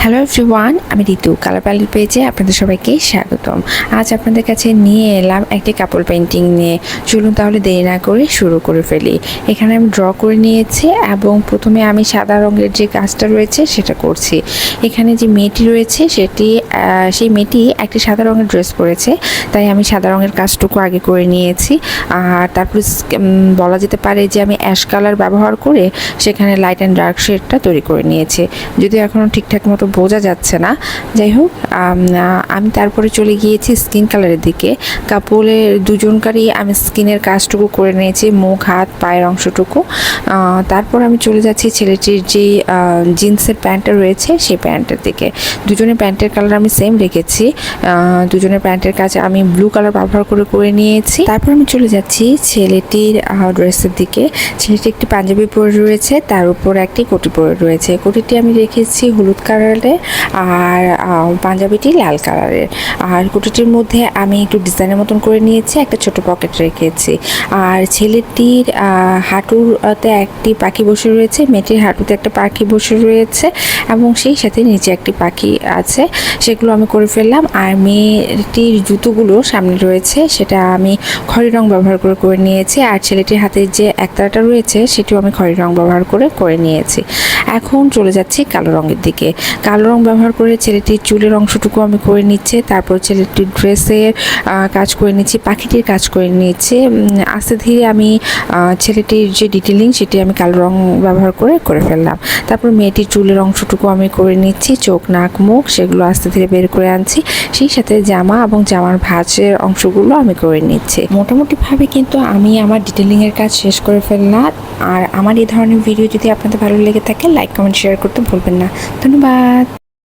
Hello everyone, আমি ঋতু colour palette পেজে আপনাদের সবাইকে স্বাগতম। আজ আপনাদের কাছে নিয়ে এলাম একটি কাপল পেন্টিং নিয়ে। চলুন তাহলে দেরি না করে শুরু করে ফেলি। এখানে আমি ড্র করে নিয়েছি এবং প্রথমে আমি সাদা রঙের যে কাজটা রয়েছে সেটা করছি। এখানে যে মেয়েটি রয়েছে সেই মেয়েটি একটি সাদা রঙের ড্রেস পরেছে, তাই আমি সাদা রঙের কাজটুকু আগে করে নিয়েছি। আর তারপর বলা যেতে পারে যে আমি অ্যাশ কালার ব্যবহার করে সেখানে লাইট অ্যান্ড ডার্ক শেডটা তৈরি করে নিয়েছি, যদিও এখনও ঠিকঠাক মতো বোঝা যাচ্ছে না। যাই হোক, আমি তারপরে চলে গিয়েছি স্কিন কালারের দিকে। কাপড়ের দুজনকারই আমি স্কিনের কাজটুকু করে নিয়েছি, মুখ হাত পায়ের অংশটুকু। তারপর আমি চলে যাচ্ছি ছেলেটির যে জিন্সের প্যান্টটা রয়েছে সেই প্যান্টের দিকে। দুজনের প্যান্টের কালার আমি সেম রেখেছি। দুজনের প্যান্টের কাজ আমি ব্লু কালার ব্যবহার করে নিয়েছি। তারপর আমি চলে যাচ্ছি ছেলেটির ড্রেসের দিকে। ছেলেটি একটি পাঞ্জাবি পরে রয়েছে, তার উপর একটি কোটি পরে রয়েছে। কোটিটি আমি রেখেছি হলুদ কালারের আর পাঞ্জাবিটি লাল কালারের। আর কোটিটির মধ্যে আমি একটু ডিজাইনের মতন করে নিয়েছি, একটা ছোট পকেট রেখেছি। আর ছেলেটির হাঁটুতে একটি পাখি বসে রয়েছে, মেয়েটির হাঁটুতে একটা পাখি বসে রয়েছে এবং সেই সাথে নিচে একটি পাখি আছে, সেগুলো আমি করে ফেললাম। আর মেয়েটির জুতোগুলো সামনে রয়েছে, সেটা আমি খয়েরি রং ব্যবহার করে নিয়েছি। আর ছেলেটির হাতে যে একতারাটা রয়েছে সেটিও আমি খয়েরি রং ব্যবহার করে নিয়েছি। এখন চলে যাচ্ছি কালো রঙের দিকে। কালো রং ব্যবহার করে ছেলেটির চুলের অংশটুকু আমি করে নিচ্ছি, তারপর ছেলেটির ড্রেসের কাজ করে নিচ্ছি, পাখিটির কাজ করে নিচ্ছি। আস্তে ধীরে আমি ছেলেটির যে ডিটেলিং সেটি আমি কালো রং ব্যবহার করে ফেললাম। তারপর মেয়েটির চুলের অংশটুকু আমি করে নিচ্ছি, চোখ নাক মুখ সেগুলো আস্তে ধীরে বের করে আনছি। সেই সাথে জামা এবং জামার ভাঁজের অংশগুলো আমি করে নিচ্ছি। মোটামুটিভাবে কিন্তু আমি আমার ডিটেলিংয়ের কাজ শেষ করে ফেললাম। আর আমার এই ধরনের ভিডিও যদি আপনাদের ভালো লেগে থাকে, লাইক কমেন্ট শেয়ার করতে ভুলবেন না। ধন্যবাদ।